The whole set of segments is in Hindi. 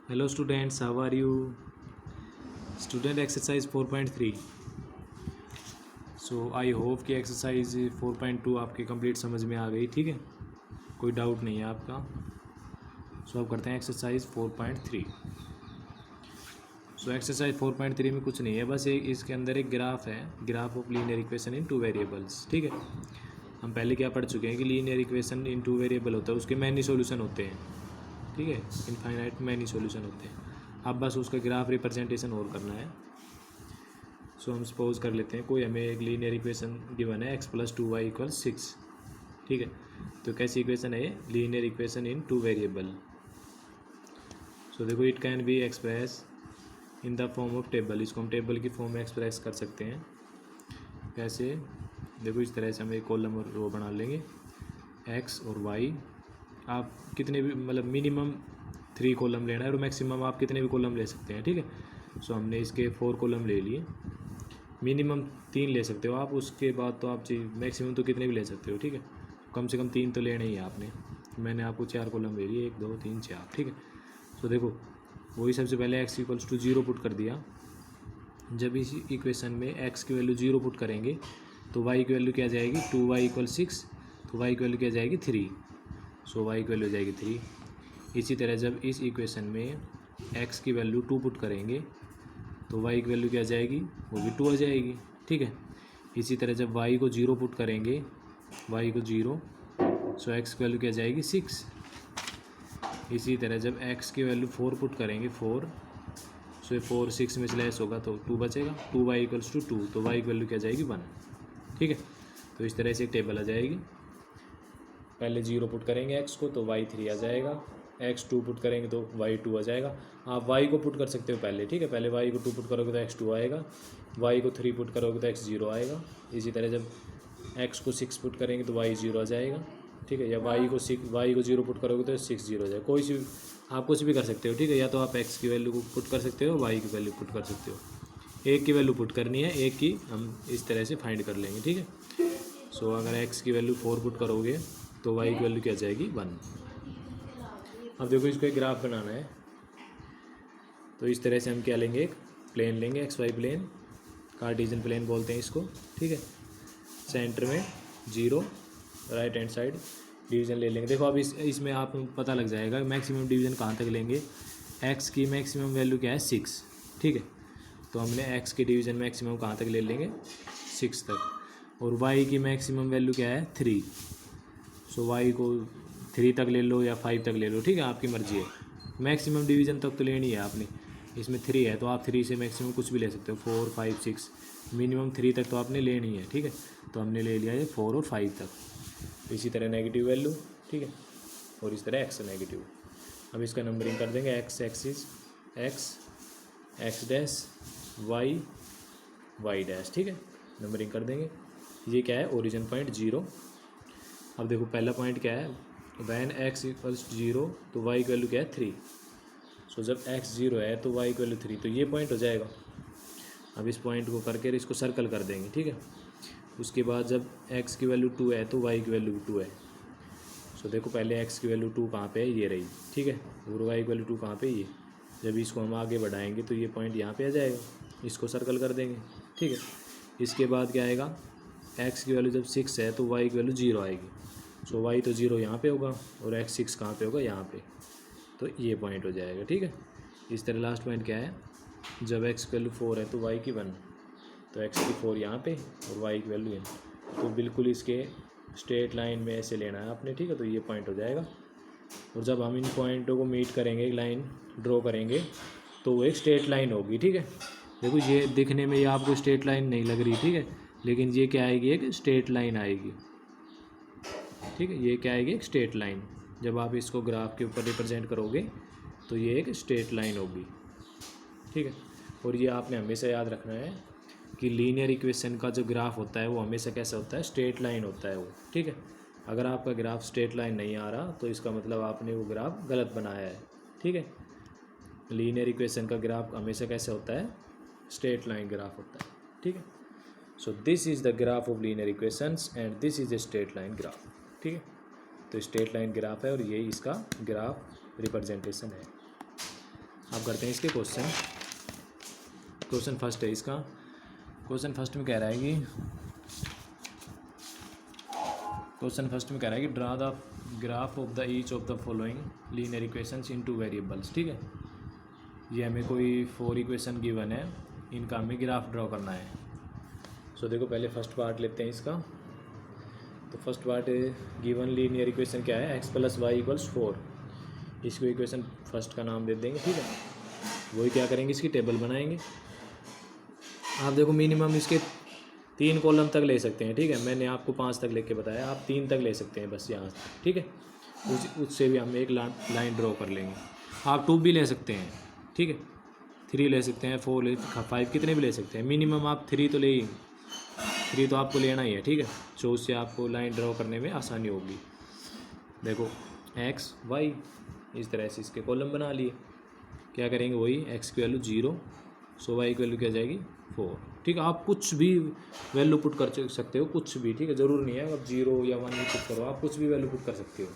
Hello students, how are you? Student exercise 4.3. So I hope कि एक्सरसाइज 4.2 आपके कंप्लीट समझ में आ गई। ठीक है, कोई डाउट नहीं है आपका। सो अब करते हैं एक्सरसाइज 4.3। सो एक्सरसाइज 4.3 में कुछ नहीं है, बस एक इसके अंदर एक ग्राफ है, graph of linear equation in two variables. ठीक है, हम पहले क्या पढ़ चुके हैं कि linear equation in two variable होता है, उसके मैनी सॉल्यूशन होते हैं। ठीक है, इनफाइनाइट मैनी सॉल्यूशन होते हैं। अब बस उसका ग्राफ रिप्रेजेंटेशन और करना है। सो हम सपोज कर लेते हैं कोई हमें एक लीनियर इक्वेशन गिवन है x+2y = 6। ठीक है, तो कैसी इक्वेशन है ये? Linear equation in two variable. So देखो, it can be express in the form of table. इसको हम टेबल की फॉर्म में एक्सप्रेस कर सकते हैं। कैसे? देखो, इस तरह से हम एक कॉलम और रो बना लेंगे, x और y। आप कितने भी मतलब मिनिमम 3 कॉलम लेना है और मैक्सिमम आप कितने भी कॉलम ले सकते हैं। ठीक है, सो हमने इसके 4 कॉलम ले लिए। मिनिमम 3 ले सकते हो आप, उसके बाद तो आप मैक्सिमम तो कितने भी ले सकते हो। ठीक है, कम से कम 3 तो लेना ही है आपने। मैंने आपको 4 कॉलम ले लिए, 1 2 3 4। ठीक है, तो देखो वही सबसे पहले x = 0 पुट कर दिया। जब इस इक्वेशन में x की वैल्यू 0 पुट करेंगे तो y की वैल्यू क्या आ जाएगी? 2y = 6, तो y की वैल्यू क्या आ जाएगी? 3। सो y की वैल्यू हो जाएगी 3। इसी तरह जब इस इक्वेशन में x की वैल्यू 2 पुट करेंगे तो y की वैल्यू क्या आ जाएगी? वो भी 2 आ जाएगी। ठीक है, इसी तरह जब y को 0 पुट करेंगे, y को 0, सो x की वैल्यू क्या आ जाएगी? 6। इसी तरह जब x की वैल्यू 4 पुट करेंगे, 4, सो ये 4 6 में से लेस होगा तो 2 बचेगा। 2y = 2, तो y की वैल्यू क्या आ जाएगी? 1। ठीक है, तो इस तरह से एक टेबल आ जाएगी। पहले 0 पुट करेंगे x को तो y 3 आ जाएगा, x 2 पुट करेंगे तो y 2 आ जाएगा। आप y को पुट कर सकते हो पहले। ठीक है, पहले y को 2 पुट करोगे तो x 2 आएगा, y को 3 पुट करोगे तो x 0 आएगा। इसी तरह जब x को 6 पुट करेंगे तो y 0 आ जाएगा। ठीक है, या y को 0 पुट करोगे तो 6 0 आ जाएगा। कोई सी आप कुछ भी कर सकते हो। ठीक है, या तो आप x की वैल्यू को पुट कर सकते हो, y की वैल्यू पुट कर सकते हो। एक की वैल्यू पुट करनी है, एक की हम इस तरह से फाइंड कर लेंगे। ठीक है, सो अगर x की वैल्यू 4 पुट करोगे तो y की वैल्यू क्या आ जाएगी? 1। अब देखो, इसको एक ग्राफ बनाना है तो इस तरह से हम क्या लेंगे? एक प्लेन लेंगे, XY प्लेन, कार्टेशियन प्लेन बोलते हैं इसको। ठीक है, सेंटर में 0, राइट हैंड साइड डिवीज़न ले लेंगे। देखो अब इसमें आप पता लग जाएगा मैक्सिमम डिवीज़न कहाँ तक लेंगे। x की मैक्सिमम वैल्यू क्या है? 6। ठीक है, तो हमने x की डिवीज़न मैक्सिमम कहाँ तक ले लेंगे? 6 तक। और y की मैक्सिमम वैल्यू क्या है? 3। सो y को 3 तक ले लो या 5 तक ले लो। ठीक है, आपकी मर्जी है। मैक्सिमम डिवीज़न तक तो लेनी है आपने। इसमें 3 है तो आप 3 से मैक्सिमम कुछ भी ले सकते हो, 4 5 6, मिनिमम 3 तक तो आपने लेनी है। ठीक है, तो हमने ले लिया है 4 और 5 तक। इसी तरह नेगेटिव वैल्यू। ठीक है, और इस तरह x नेगेटिव। अब इसका नंबरिंग कर देंगे। x axis x dash, y dash. ठीक है, नंबरिंग कर देंगे। ये क्या है? Origin point 0। अब देखो पहला पॉइंट क्या है? वैन x = 0 तो y की वैल्यू क्या है? 3। सो जब x 0 है तो y की वैल्यू 3, तो ये पॉइंट हो जाएगा। अब इस पॉइंट को करके इसको सर्कल कर देंगे। ठीक है, उसके बाद जब x की वैल्यू 2 है तो y की वैल्यू भी 2 है। सो देखो पहले x की वैल्यू 2 कहाँ पे है? ये रही। ठीक है, और y की वैल्यू 2 कहाँ पे? ये। जब इसको हम आगे बढ़ाएंगे तो ये पॉइंट यहाँ पे आ जाएगा, इसको सर्कल कर देंगे। ठीक है, इसके बाद क्या आएगा? x की वैल्यू जब 6 है तो y की वैल्यू 0 आएगी। सो y तो 0 यहाँ पे होगा और x 6 कहाँ पे होगा? यहाँ पे, तो ये पॉइंट हो जाएगा। ठीक है, इस तरह लास्ट पॉइंट क्या है? जब x की वैल्यू 4 है तो y की 1, तो x की 4 यहाँ पे और y की वैल्यू यहाँ। तो बिल्कुल इसके स्ट्रेट लाइन में ऐसे लेना है आपने। ठीक है, तो ये पॉइंट हो जाएगा। और जब हम इन पॉइंटों को मीट करेंगे, एक लाइन ड्रॉ करेंगे, तो वो एक स्ट्रेट लाइन होगी। ठीक है, देखो ये दिखने में ये आपको स्ट्रेट लाइन नहीं लग रही। ठीक है, लेकिन ये क्या आएगी? एक स्ट्रेट लाइन आएगी। ठीक है, ये क्या आएगी? एक स्ट्रेट लाइन। जब आप इसको ग्राफ के ऊपर रिप्रेजेंट करोगे तो ये एक स्ट्रेट लाइन होगी। ठीक है, और ये आपने हमेशा याद रखना है कि लीनियर इक्वेशन का जो ग्राफ होता है वो हमेशा कैसा होता है? स्ट्रेट लाइन होता है वो। ठीक है, अगर आपका ग्राफ स्ट्रेट लाइन नहीं आ रहा तो इसका मतलब आपने वो ग्राफ गलत बनाया है। ठीक है, लीनियर इक्वेशन का ग्राफ हमेशा कैसे होता है? स्ट्रेट लाइन ग्राफ होता है। ठीक है, so this is the graph of linear equations and this is the straight line graph. ठीक है, तो स्ट्रेट लाइन ग्राफ है और ये इसका ग्राफ रिप्रेजेंटेशन है। अब करते हैं इसके क्वेश्चन फर्स्ट है इसका। क्वेश्चन फर्स्ट में कह रहा है कि draw the graph of the each of the following linear equations in 2 variables. ठीक है, ये हमें कोई 4 इक्वेशन गिवन है, इनका हमें ग्राफ ड्रॉ करना है। सो देखो पहले फर्स्ट पार्ट लेते हैं इसका। तो first part given linear equation क्या है, x + y = 4। इसको इक्वेशन फर्स्ट का नाम दे देंगे। ठीक है, वही क्या करेंगे, इसकी टेबल बनाएंगे। आप देखो मिनिमम इसके 3 कॉलम तक ले सकते हैं। ठीक है, मैंने आपको 5 तक लेके बताया, आप 3 तक ले सकते हैं बस यहाँ तक। ठीक है, उससे भी हम एक लाइन ड्रॉ कर लेंगे। आप 2 भी ले सकते हैं। ठीक है, 3 ले सकते हैं, 4 5 कितने भी ले सकते हैं। मिनिमम आप 3 तो ले ही, 3 तो आपको लेना ही है। ठीक है, तो उससे आपको लाइन ड्रॉ करने में आसानी होगी। देखो x y इस तरह से इसके कॉलम बना लिए। क्या करेंगे, वही x की वैल्यू 0, सो y की वैल्यू क्या जाएगी 4। ठीक है, आप कुछ भी वैल्यू पुट कर सकते हो, कुछ भी। ठीक है, ज़रूर नहीं है अब 0 या 1 पुट करो, आप कुछ भी वैल्यू पुट कर सकते हो।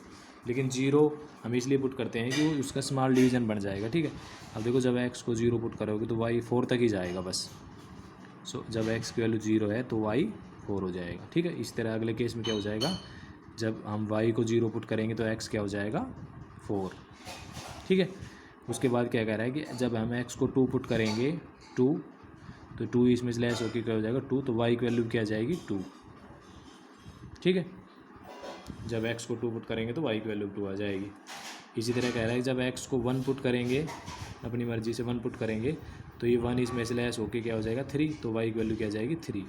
लेकिन 0 हम इसलिए पुट करते हैं कि उसका स्मॉल डिवीज़न बन जाएगा। ठीक है, अब देखो जब x को 0 पुट करोगे तो y 4 तक ही जाएगा बस। सो जब x की वैल्यू 0 है तो y 4 हो जाएगा। ठीक है, इस तरह अगले केस में क्या हो जाएगा, जब हम y को 0 पुट करेंगे तो x क्या हो जाएगा 4। ठीक है, उसके बाद क्या कह रहा है कि जब हम x को 2 पुट करेंगे 2, तो 2 इसमें से लेस होकर क्या हो जाएगा 2, तो y की वैल्यू क्या जाएगी 2। ठीक है, जब x को 2 पुट करेंगे तो y की वैल्यू 2 आ जाएगी। इसी तरह कह रहा है कि जब x को 1 पुट करेंगे, अपनी मर्जी से 1 पुट करेंगे, तो ये 1 इसमें से लेस होकर क्या हो जाएगा 3, तो y की वैल्यू क्या जाएगी 3।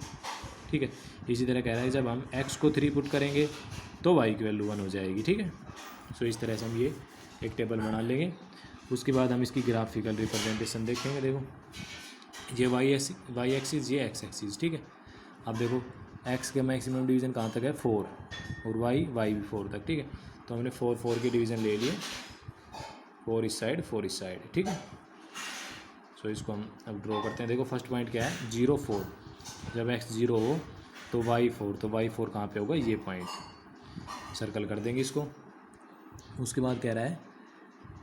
ठीक है, इसी तरह कह रहा है जब हम x को 3 पुट करेंगे तो y की वैल्यू 1 हो जाएगी। ठीक है, सो इस तरह से हम ये एक टेबल बना लेंगे। उसके बाद हम इसकी ग्राफिकल रिप्रेजेंटेशन देखेंगे। देखो ये y एक्सिस, ये x एक्सिस। ठीक है, अब देखो x के मैक्सिमम डिवीज़न कहाँ तक है 4, और y भी 4 तक। ठीक है, तो हमने 4 के डिवीज़न ले लिए, 4 इस साइड 4 इस साइड। ठीक है, सो इसको हम अब ड्रॉ करते हैं। देखो फर्स्ट पॉइंट क्या है 0 4, जब x 0 हो तो y 4, तो y 4 कहाँ पे होगा, ये पॉइंट सर्कल कर देंगे इसको। उसके बाद कह रहा है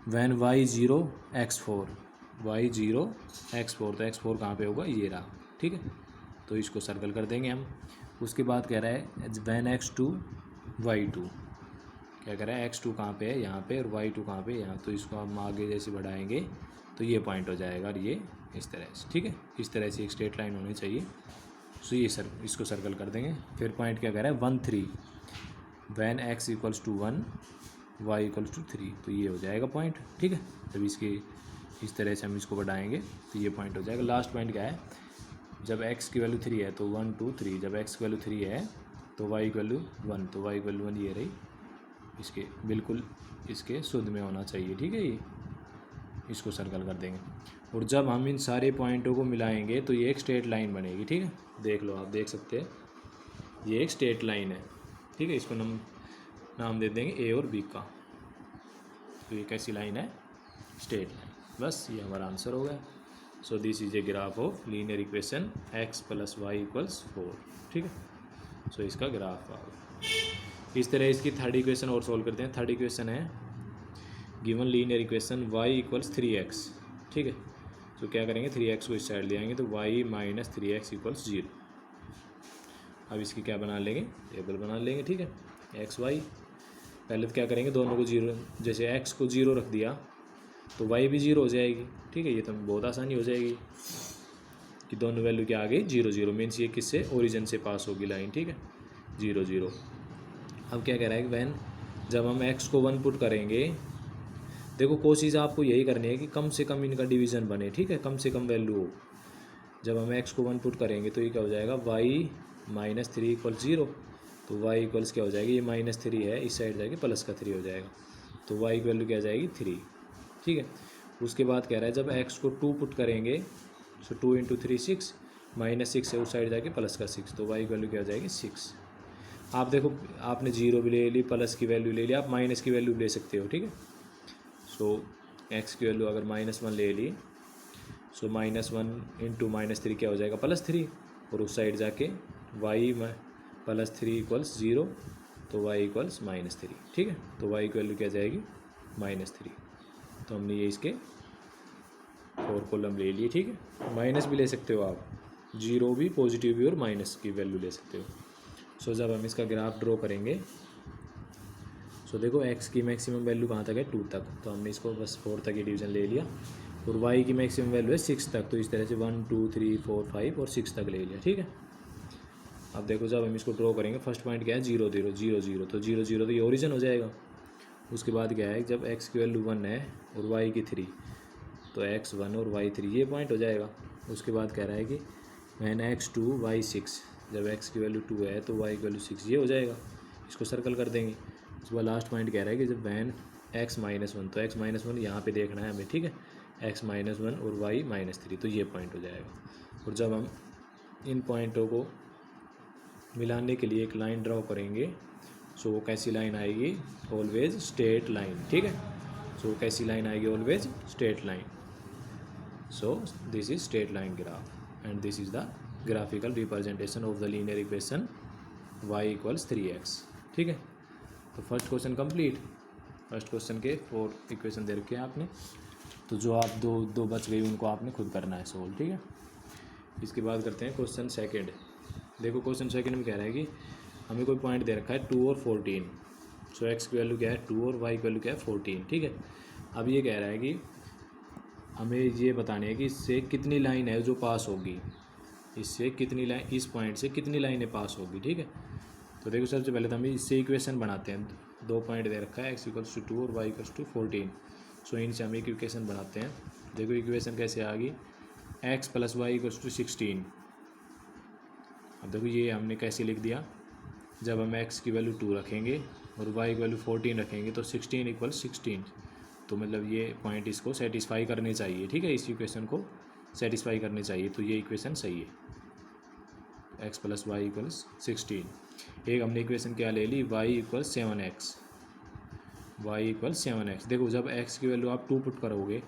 van y 0 x 4, y 0 x 4, तो x 4 कहाँ पे होगा, ये रहा। ठीक है, तो इसको सर्कल कर देंगे हम। उसके बाद कह रहा है वैन x 2 y 2, क्या कह रहा है x 2 कहाँ पे है, यहाँ पे, और y 2 कहाँ पे, यहाँ। तो इसको हम आगे जैसे बढ़ाएंगे तो ये पॉइंट हो जाएगा, और ये इस तरह से। ठीक है, इस तरह से एक स्ट्रेट लाइन होनी चाहिए। सो ये इसको सर्कल कर देंगे। फिर पॉइंट क्या कह रहा है 1 3, वैन x = 1 y = 3, तो ये हो जाएगा पॉइंट। ठीक है, जब इसके इस तरह से हम इसको बढ़ाएंगे तो ये पॉइंट हो जाएगा। लास्ट पॉइंट क्या है, जब x की वैल्यू 3 है तो 1 2 3, जब x की वैल्यू 3 है तो y की वैल्यू 1, तो y की वैल्यू 1 ये रही। इसके बिल्कुल इसके शुद्ध में होना चाहिए। ठीक है, ये इसको सर्कल कर देंगे। और जब हम इन सारे पॉइंटों को मिलाएंगे तो ये एक स्ट्रेट लाइन बनेगी। ठीक है, देख लो, आप देख सकते हैं ये एक स्ट्रेट लाइन है। ठीक है, इसको नाम दे देंगे ए और बी का। तो ये कैसी लाइन है, स्ट्रेट लाइन। बस ये हमारा आंसर हो गया। So this is a graph of linear equation x + y = 4। ठीक है, सो इसका ग्राफ आ गया। इस तरह इसकी थर्ड इक्वेशन और सॉल्व करते हैं। थर्ड इक्वेशन है given linear equation y = 3x। ठीक है, तो क्या करेंगे 3x को इस साइड ले आएंगे तो y - 3x = 0। अब इसकी क्या बना लेंगे, टेबल बना लेंगे। ठीक है, x y, पहले तो क्या करेंगे दोनों को 0, जैसे x को 0 रख दिया तो y भी 0 हो जाएगी। ठीक है, ये तो बहुत आसानी हो जाएगी कि दोनों वैल्यू क्या आ गई 0 0, मीन्स ये किससे, ओरिजिन से पास होगी लाइन। ठीक है, 0 0। अब क्या कह रहा है कि वैन जब हम x को 1 पुट करेंगे, देखो कोशिश आपको यही करनी है कि कम से कम इनका डिवीज़न बने। ठीक है, कम से कम वैल्यू हो। जब हम x को 1 पुट करेंगे तो ये क्या हो जाएगा y - 3 = 0, तो y = क्या हो जाएगी, ये -3 है, इस साइड जाके +3 हो जाएगा, तो y की वैल्यू क्या आ जाएगी 3। ठीक है, उसके बाद कह रहा है जब x को 2 पुट करेंगे, सो 2 × 3 6, -6 है उस साइड जाके +6, तो y की वैल्यू क्या हो जाएगी 6। आप देखो आपने 0 भी ले ली, प्लस की वैल्यू ले ली, आप माइनस की वैल्यू ले सकते हो। ठीक है, सो x की वैल्यू अगर -1 ले ली, सो -1 × -3 क्या हो जाएगा +3, और उस साइड जाके y +3 = 0, तो y = -3। ठीक है, तो y की वैल्यू क्या जाएगी -3। तो हमने ये इसके 4 कॉलम ले लिए, ठीक है। माइनस भी ले सकते हो आप, जीरो भी, पॉजिटिव भी और माइनस की वैल्यू ले सकते हो। सो जब हम इसका ग्राफ ड्रॉ करेंगे, सो देखो एक्स की मैक्सिमम वैल्यू कहाँ तक है, 2 तक, तो हमने इसको बस 4 तक ही डिवीज़न ले लिया। और वाई की मैक्सिमम वैल्यू है 6 तक, तो इस तरह से 1 2 3 4 5 और 6 तक ले लिया, ठीक है। अब देखो जब हम इसको ड्रॉ करेंगे, फर्स्ट पॉइंट क्या है, 0 0 0 0, तो 0 0 तो ये ओरिजिन हो जाएगा। उसके बाद क्या है, जब एक्स की वैल्यू 1 है और वाई की 3, तो एक्स 1 और वाई 3 ये पॉइंट हो जाएगा। उसके बाद कह रहा है कि वैन एक्स 2 वाई 6, जब एक्स की वैल्यू 2 है तो वाई की वैल्यू 6, ये हो जाएगा। इसको सर्कल कर देंगे। उसके बाद लास्ट पॉइंट कह रहा है कि जब वैन एक्स -1, तो एक्स -1 यहाँ पे देखना है हमें, ठीक है, एक्स -1 और वाई -3, तो ये पॉइंट हो जाएगा। और जब हम इन पॉइंटों को मिलाने के लिए एक लाइन ड्रॉ करेंगे, सो वो कैसी लाइन आएगी, ऑलवेज स्ट्रेट लाइन, ठीक है। सो कैसी लाइन आएगी, always straight line. So this is straight line graph and this is the graphical representation of the linear equation y = 3x, ठीक है। तो first question complete. First question के 4 इक्वेशन दे रखे हैं आपने, तो जो आप दो बच गई उनको आपने खुद करना है सोल्व, ठीक है। इसके बाद करते हैं क्वेश्चन सेकंड। देखो क्वेश्चन सेकंड में कह रहा है कि हमें कोई पॉइंट दे रखा है 2 और 14, सो एक्स की वैल्यू क्या है 2 और वाई की वैल्यू क्या है 14, ठीक है। अब ये कह रहा है कि हमें ये बताने है कि इससे कितनी लाइन है जो पास होगी, इससे कितनी लाइन, इस पॉइंट से कितनी लाइनें पास होगी, ठीक है। तो देखो सबसे पहले तो हम इससे इक्वेशन बनाते हैं। 2 पॉइंट दे रखा है, x = 2 और y = 14, सो इनसे हम एक इक्वेशन बनाते हैं। देखो इक्वेशन कैसे आ गई, x + y = 16। अब देखो ये हमने कैसे लिख दिया, जब हम x की वैल्यू 2 रखेंगे और y की वैल्यू 14 रखेंगे तो 16 = 16, तो मतलब ये पॉइंट इसको सेटिस्फाई करने चाहिए, ठीक है, इस इक्वेशन को सेटिस्फाई करने चाहिए, तो ये इक्वेशन सही है, x + y = 16। एक हमने इक्वेशन क्या ले ली, y = 7x, y = 7x। देखो जब x की वैल्यू आप 2 पुट करोगे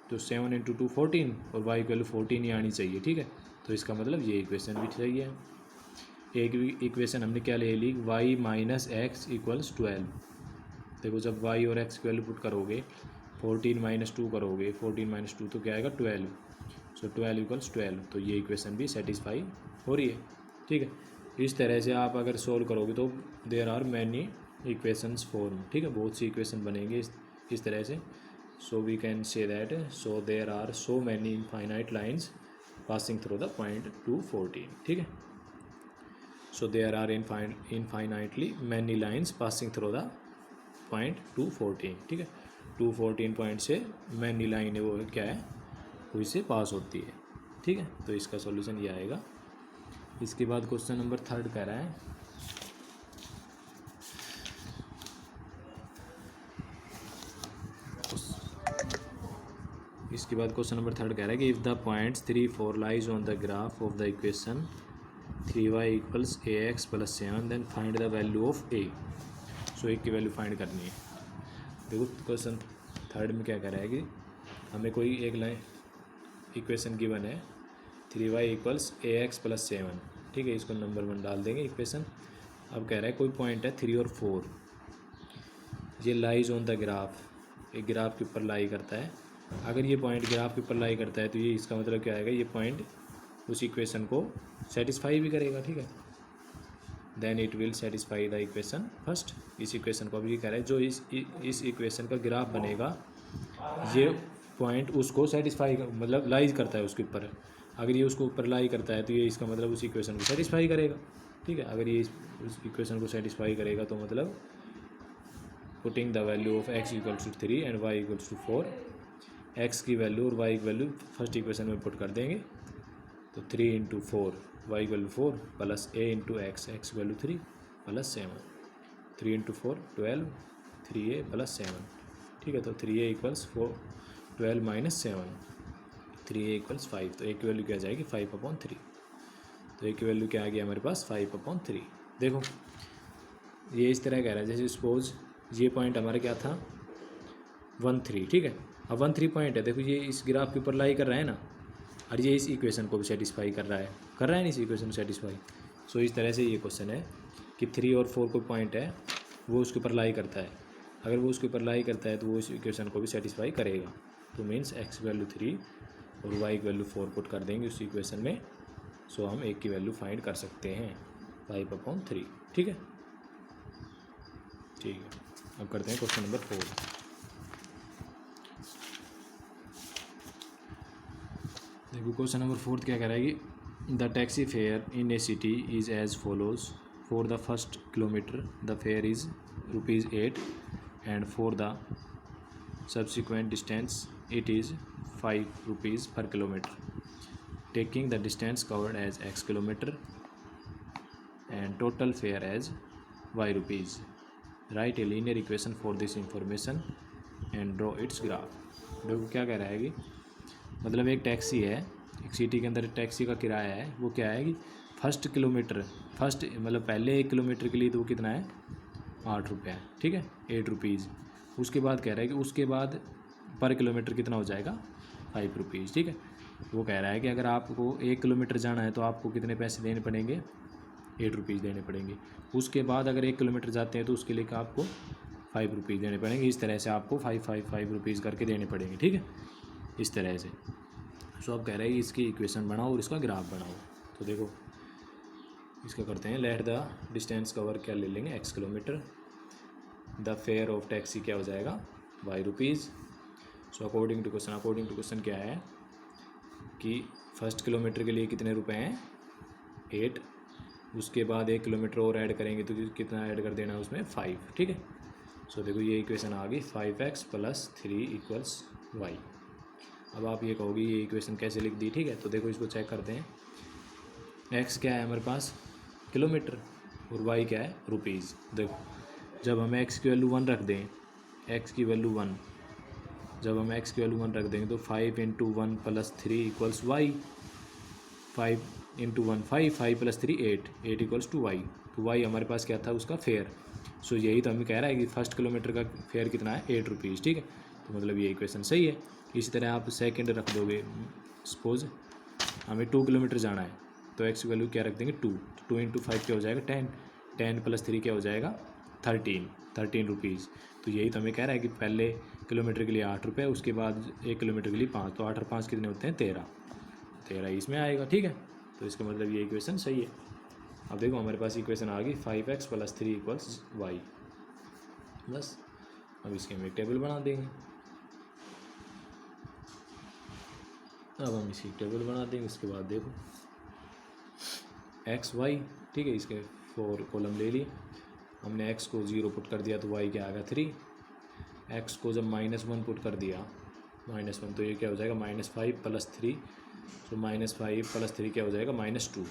तो 7 × 2 14 और y की वैल्यू 14 ही आनी चाहिए, ठीक है। तो इसका मतलब ये इक्वेशन भी सही है। एक इक्वेशन हमने क्या ले ली, y - x = 12। देखो जब y और x की वैल्यू पुट करोगे, 14 - 2 करोगे, 14 - 2 तो क्या आएगा 12, सो 12 = 12, तो ये इक्वेशन भी सेटिस्फाई हो रही है, ठीक है। इस तरह से आप अगर सोल्व करोगे तो there are many equations form, ठीक है, बहुत सी इक्वेशन बनेंगे इस तरह से। So we can say that, so there are so many infinite lines passing through the point 2 14, ठीक है। So there are infinitely many lines passing through the point 2 14, ठीक है। 2 14 पॉइंट से मैनी लाइन है वो क्या है, वो इससे पास होती है, ठीक है। तो इसका सॉल्यूशन ये आएगा। इसके बाद क्वेश्चन नंबर 3 कह रहा है, इसके बाद क्वेश्चन नंबर 3 कह रहा है कि if the points 3 4 lies on the graph of the equation 3y = ax + 7, then find the value of a। So a की वैल्यू फाइंड करनी है। देखो क्वेश्चन 3 में क्या कह रहा है कि हमें कोई एक लाइन इक्वेशन गिवन है, 3y = ax + 7, ठीक है। इसको नंबर 1 डाल देंगे इक्वेशन। अब कह रहा है कोई पॉइंट है 3 और 4, ये लाइज ऑन द ग्राफ, एक ग्राफ के ऊपर लाई करता है। अगर ये पॉइंट ग्राफ के ऊपर लाई करता है तो ये इसका मतलब क्या आएगा, ये पॉइंट उस इक्वेशन को सेटिस्फाई भी करेगा, ठीक है। Then it will satisfy the equation first. इस इक्वेशन को अभी कह रहा है जो इस इक्वेशन का ग्राफ बनेगा, ये पॉइंट उसको सेटिस्फाई मतलब लाइज करता है उसके ऊपर। अगर ये उसको ऊपर लाई करता है तो ये इसका मतलब उस इक्वेशन को सेटिस्फाई करेगा, ठीक है। अगर ये उस इक्वेशन को सेटिस्फाई करेगा तो मतलब putting the value of x = 3 and y = 4, x की वैल्यू और y की वैल्यू फर्स्ट इक्वेशन में पुट कर देंगे, तो 3 × 4 y = 4 plus a × x, x की वैल्यू 3 प्लस 7, 3 × 4 12, 3a + 7, ठीक है। तो 3a = 4 12 - 7, 3a = 5, तो a की वैल्यू क्या आ जाएगी 5/3। तो a की वैल्यू क्या आ गया हमारे पास 5/3। देखो ये इस तरह कह रहा है, जैसे सपोज ये पॉइंट हमारा क्या था 1 3, ठीक है। अब 1 3 पॉइंट है, देखो ये इस ग्राफ के ऊपर लाई कर रहा है ना, और ये इस इक्वेशन को भी सेटिस्फाई कर रहा है ना इस इक्वेशन को सेटिस्फाई। सो इस तरह से ये क्वेश्चन है कि 3 और 4 कोई पॉइंट है वो उसके ऊपर लाई करता है, अगर वो उसके ऊपर लाई करता है तो वो इस इक्वेशन को भी सेटिस्फाई करेगा। तो मीन्स x की वैल्यू 3 और y की वैल्यू 4 पुट कर देंगे उस इक्वेशन में। सो हम एक की वैल्यू फाइंड कर सकते हैं 5/3। ठीक है, ठीक है। अब करते हैं क्वेश्चन नंबर 4। देखो क्वेश्चन नंबर 4 क्या कह रहा है कि the taxi fare in a city is as follows. For the first kilometre the fare is ₹8 and for the subsequent distance it is ₹5 per kilometer. Taking the distance covered as x kilometer and total fare as y rupees. Write a linear equation for this information and draw its graph. देखो क्या कह रहा है कि मतलब एक टैक्सी है, एक सिटी के अंदर टैक्सी का किराया है, वो क्या है कि फर्स्ट मतलब पहले 1 किलोमीटर के लिए तो वो कितना है ₹8, ठीक है, ₹8। उसके बाद कह रहा है कि उसके बाद पर किलोमीटर कितना हो जाएगा ₹5, ठीक है। वो कह रहा है कि अगर आपको 1 किलोमीटर जाना है तो आपको कितने पैसे देने पड़ेंगे, ₹8 देने पड़ेंगे। उसके बाद अगर 1 किलोमीटर जाते हैं तो उसके लिए आपको ₹5 देने पड़ेंगे। इस तरह से आपको ₹5 करके देने पड़ेंगे, ठीक है, इस तरह से। सो अब कह रहा है कि इसकी इक्वेशन बनाओ और इसका ग्राफ बनाओ। तो देखो इसका करते हैं, लेट द डिस्टेंस कवर क्या ले लेंगे, x kilometre. The fare of taxi क्या हो जाएगा, ₹y। So according to question क्या है कि फर्स्ट किलोमीटर के लिए कितने रुपए हैं, 8। उसके बाद 1 किलोमीटर और ऐड करेंगे तो कितना ऐड कर देना है उसमें, 5, ठीक है। सो देखो ये इक्वेशन आ गई 5x + 3 = y। अब आप ये कहोगे ये इक्वेशन कैसे लिख दी, ठीक है। तो देखो इसको चेक करते हैं। x क्या है हमारे पास, किलोमीटर, और y क्या है, रुपीज़। देखो जब हम x की वैल्यू 1 रख दें, x की वैल्यू 1, जब हम x की वैल्यू 1 रख देंगे तो 5 × 1 + 3 = y। 5 × 1 5, 5 + 3 8, 8 = y। तो y हमारे पास क्या था, उसका फेयर। सो यही तो हमें कह रहा है कि फर्स्ट किलोमीटर का फेयर कितना है, ₹8, ठीक है। तो मतलब ये इक्वेशन सही है। इसी तरह आप सेकंड रख दोगे, सपोज हमें 2 किलोमीटर जाना है तो x की वैल्यू क्या रख देंगे, 2। 2 × 5 क्या हो जाएगा, 10। 10 + 3 क्या हो जाएगा, 13 तो यही तो हमें कह रहा है कि पहले किलोमीटर के लिए ₹8, उसके बाद 1 किलोमीटर के लिए 5, तो 8 और 5 कितने होते हैं, 13 इसमें आएगा, ठीक है। तो इसका मतलब ये इक्वेशन सही है। अब देखो हमारे पास इक्वेशन आ गई 5x + 3 = y। बस अब इसके हम एक टेबल बना देंगे। अब हम इसकी टेबल बना देंगे। उसके बाद देखो x y, ठीक है, इसके 4 कॉलम ले लिए हमने। x को 0 पुट कर दिया तो y क्या आ गया, 3। x को जब -1 पुट कर दिया, -1, तो ये क्या हो जाएगा, -5 + 3। तो -5 + 3 क्या हो जाएगा, -2।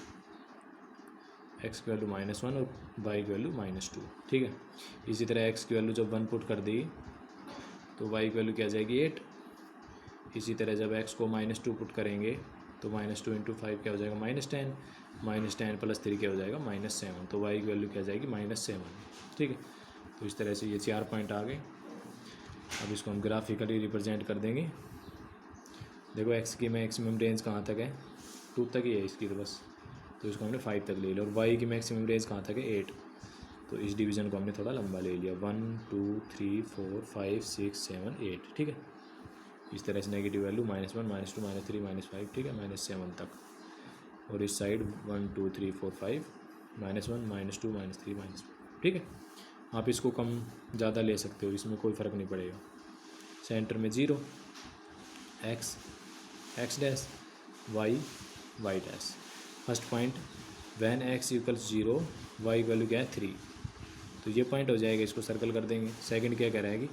x की वैल्यू -1 और y की वैल्यू -2, ठीक है। इसी तरह x की वैल्यू जब 1 पुट कर दी तो y की वैल्यू क्या आ जाएगी, 8। इसी तरह जब x को -2 पुट करेंगे तो -2 × 5 क्या हो जाएगा, -10। -10 + 3 क्या हो जाएगा, -7। तो y की वैल्यू क्या आ जाएगी, -7, ठीक है। तो इस तरह से ये 4 पॉइंट आ गए। अब इसको हम ग्राफिकली रिप्रेजेंट कर देंगे। देखो x की मैक्सिमम रेंज कहाँ तक है, 2 तक ही है इसकी, तो बस तो इसको हमने 5 तक ले लिया। और y की मैक्सिमम रेंज कहाँ तक है, 8। तो इस डिवीज़न को हमने थोड़ा लंबा ले लिया, 1 2 3 4 5 6 7 8, ठीक है। इस तरह से नेगेटिव वैल्यू -1 -2 -3 -5, ठीक है, -7 तक। और इस साइड 1 2 3 4 5 -1 -2 -3 -5, ठीक है। आप इसको कम ज़्यादा ले सकते हो, इसमें कोई फ़र्क नहीं पड़ेगा। सेंटर में 0, x dash, y dash. First point when x = 0, y value क्या है, 3। तो ये पॉइंट हो जाएगा, इसको सर्कल कर देंगे। सेकंड क्या कह रहा है कि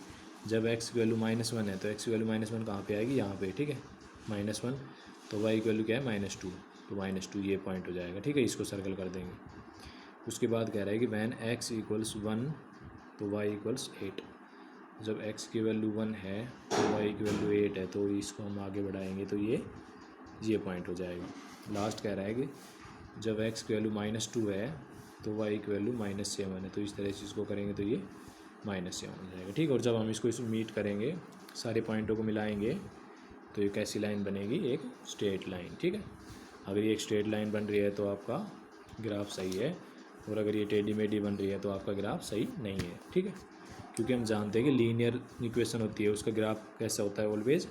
जब x की वैल्यू -1 है तो x की वैल्यू -1 कहाँ पे आएगी, यहाँ पे, ठीक है, -1। तो y की वैल्यू क्या है, -2। तो -2 ये पॉइंट हो जाएगा, ठीक है, इसको सर्कल कर देंगे। उसके बाद कह रहा है कि वैन x = 1 तो y = 8। जब x की वैल्यू 1 है तो y की वैल्यू 8 है, तो इसको हम आगे बढ़ाएंगे तो ये पॉइंट हो जाएगा। लास्ट कह रहा है कि जब x की वैल्यू -2 है तो y की वैल्यू -7 है, तो इस तरह से इसको करेंगे तो ये -7 हो जाएगा, ठीक है। और जब हम इसको मीट करेंगे, सारे पॉइंटों को मिलाएंगे तो ये कैसी लाइन बनेगी, एक स्ट्रेट लाइन, ठीक है। अगर ये एक स्ट्रेट लाइन बन रही है तो आपका ग्राफ सही है, और अगर ये टेढ़ी मेढ़ी बन रही है तो आपका ग्राफ सही नहीं है, ठीक है। क्योंकि हम जानते हैं कि लीनियर इक्वेशन होती है उसका ग्राफ कैसा होता है, ऑलवेज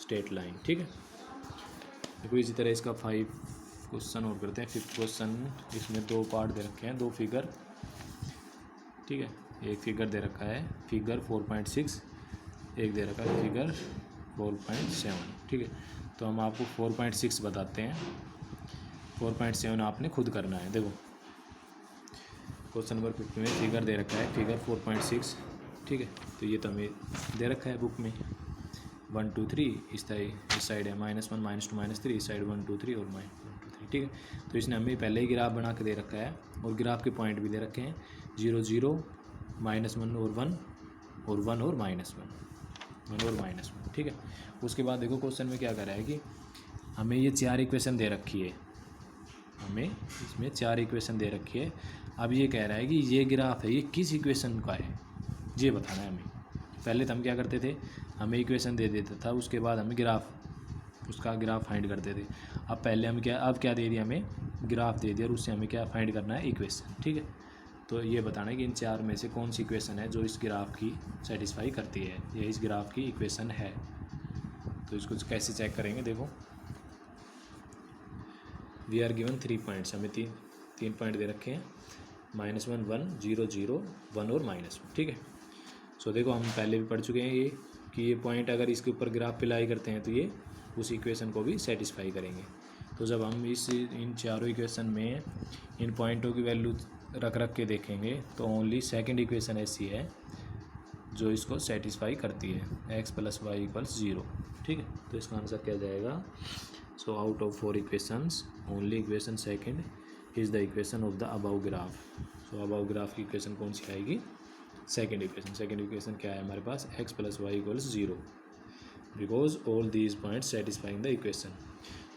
स्ट्रेट लाइन। ठीक है, देखो इसी तरह इसका 5 क्वेश्चन और करते हैं। 5th क्वेश्चन, इसमें 2 पार्ट दे रखे हैं, 2 फिगर। ठीक है, एक फिगर दे रखा है फिगर 4.6, एक दे रखा है फिगर 4.7। ठीक है, तो हम आपको 4.6 बताते हैं, 4.7 आपने खुद करना है। देखो क्वेश्चन नंबर 50 में फिगर दे रखा है फिगर 4.6। ठीक है, तो ये तो हमें दे रखा है बुक में 1 2 3, इस साइड है -1 -2 -3, इस साइड 1 2 3 और -1 2 3। ठीक है, तो इसने हमें पहले ही ग्राफ बना के दे रखा है और ग्राफ के पॉइंट भी दे रखे हैं 0 0 -1 और 1 और 1 और -1, 1 और -1। ठीक है, उसके बाद देखो क्वेश्चन में क्या कर रहा है कि हमें ये 4 इक्वेशन दे रखी है, हमें इसमें 4 इक्वेशन दे रखी है। अब ये कह रहा है कि ये ग्राफ है, ये किस इक्वेशन का है ये बताना है हमें। पहले तो हम क्या करते थे, हमें इक्वेशन दे देता था, उसके बाद हमें उसका ग्राफ फाइंड करते थे। अब क्या दे दिया, हमें ग्राफ दे दिया और उससे हमें क्या फाइंड करना है, इक्वेशन। ठीक है, तो ये बताना है कि इन 4 में से कौन सी इक्वेशन है जो इस ग्राफ की सेटिस्फाई करती है, ये इस ग्राफ की इक्वेशन है। तो इसको कैसे चेक करेंगे, देखो वी आर गिवन 3 पॉइंट्स, हमें तीन पॉइंट दे रखे हैं -1 1 0 0 1 और -1। ठीक है, सो देखो हम पहले भी पढ़ चुके हैं ये कि ये पॉइंट अगर इसके ऊपर ग्राफ पे लाई करते हैं तो ये उस इक्वेशन को भी सेटिस्फाई करेंगे। तो जब हम इन चारों इक्वेशन में इन पॉइंटों की वैल्यू रख के देखेंगे तो ओनली सेकंड इक्वेशन ऐसी है जो इसको सेटिस्फाई करती है, x + y = 0। ठीक है, तो इसका आंसर क्या जाएगा, so out of 4 equations only equation second is the equation of the above graph. So above graph की इक्वेशन कौन सी आएगी, सेकंड इक्वेशन। सेकंड इक्वेशन क्या है हमारे पास, x + y = 0 because all these point satisfying the equation.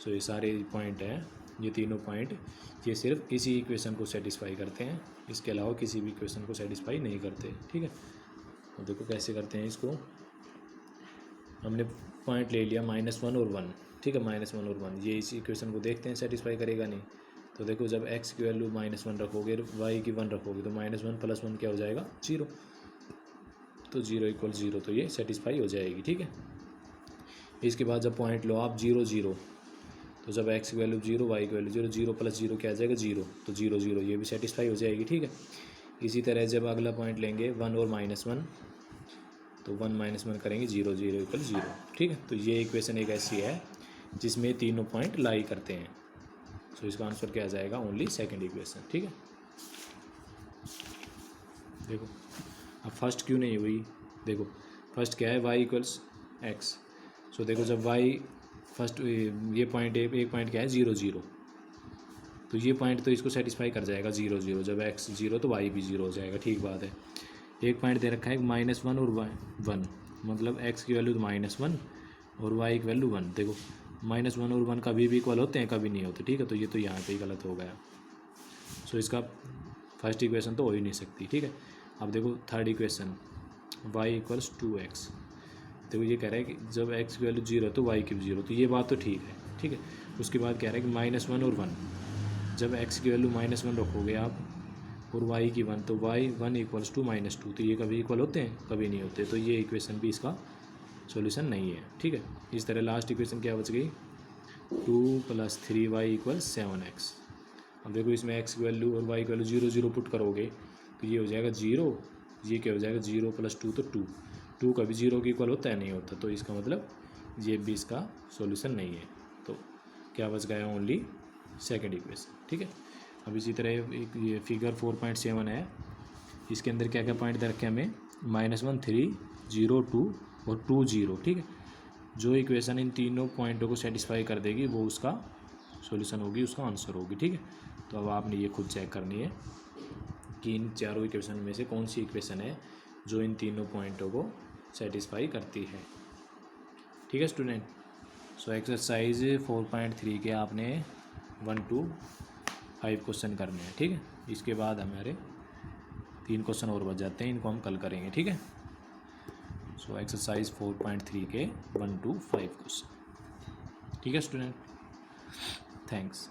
So ये सारे पॉइंट हैं, ये तीनों पॉइंट ये सिर्फ इसी इक्वेशन को सेटिस्फाई करते हैं, इसके अलावा किसी भी इक्वेशन को सेटिस्फाई नहीं करते। ठीक है, तो देखो कैसे करते हैं इसको। हमने पॉइंट ले लिया -1 और 1। ठीक है, -1 और 1 ये इस इक्वेशन को देखते हैं सेटिस्फाई करेगा नहीं। तो देखो जब x की वैल्यू -1 रखोगे, y की 1 रखोगे, तो -1 + 1 क्या हो जाएगा, 0। तो 0 = 0, तो ये सेटिस्फाई हो जाएगी। ठीक है, इसके बाद जब पॉइंट लो आप 0 0, तो जब x की वैल्यू 0 y की वैल्यू 0, 0 + 0 क्या आ जाएगा, 0। तो 0 0 ये भी सेटिस्फाई हो जाएगी। ठीक है, इसी तरह जब अगला पॉइंट लेंगे 1 और -1, तो 1 -1 करेंगे, 0 0 = 0। ठीक है, तो ये इक्वेशन एक ऐसी है जिसमें तीनों पॉइंट लाई करते हैं। सो इसका आंसर क्या आ जाएगा, ओनली सेकंड इक्वेशन। ठीक है, देखो अब फर्स्ट क्यों नहीं हुई, देखो फर्स्ट क्या है, y = x। सो देखो जब y फर्स्ट ये पॉइंट एक पॉइंट क्या है 0 0, तो ये पॉइंट तो इसको सेटिस्फाई कर जाएगा 0 0। जब x 0 तो y भी 0 हो जाएगा। ठीक बात है, एक पॉइंट दे रखा है -1 और 1, मतलब x की वैल्यू -1 और y की वैल्यू 1। देखो -1 और 1 कभी भी इक्वल होते हैं, कभी नहीं होते। ठीक है, तो ये तो यहाँ पे ही गलत हो गया। सो इसका फर्स्ट इक्वेशन तो हो ही नहीं सकती। ठीक है, अब देखो थर्ड इक्वेशन y = 2x। देखो ये कह रहा है कि जब x की वैल्यू 0 तो y की भी 0, तो ये बात तो ठीक है। ठीक है, उसके बाद कह रहा है कि -1 और 1, जब x की वैल्यू -1 रखोगे आप और y की 1, तो y 1 = -2, तो ये कभी इक्वल होते हैं, कभी नहीं होते। तो ये इक्वेशन भी इसका सॉल्यूशन नहीं है। ठीक है, इस तरह लास्ट इक्वेशन क्या बच गई, 2 + 3y = 7x। अब देखो इसमें x की वैल्यू और y की वैल्यू 0 0 पुट करोगे तो ये हो जाएगा 0, ये क्या हो जाएगा 0 + 2 तो 2 कभी 0 के इक्वल होता है, नहीं होता। तो इसका मतलब ये भी इसका सॉल्यूशन नहीं है। तो क्या बच गया, ओनली सेकंड इक्वेशन। ठीक है, अब इसी तरह एक ये फिगर 4.7 है, इसके अंदर क्या क्या पॉइंट दे रखे हैं हमें, -1 3 0 2 और 2 0। ठीक है, जो इक्वेशन इन तीनों पॉइंटों को सेटिस्फाई कर देगी वो उसका सॉल्यूशन होगी, उसका आंसर होगी। ठीक है, तो अब आपने ये खुद चेक करनी है कि इन चारों इक्वेशन में से कौन सी इक्वेशन है जो इन तीनों पॉइंटों को सेटिस्फाई करती है। ठीक है स्टूडेंट, सो एक्सरसाइज 4.3 के आपने 1 to 5 क्वेश्चन करने हैं। ठीक है, इसके बाद हमारे 3 क्वेश्चन और बच जाते हैं, इनको हम कल करेंगे। ठीक है, सो एक्सरसाइज 4.3 के 1 to 5 क्वेश्चन। ठीक है स्टूडेंट, थैंक्स।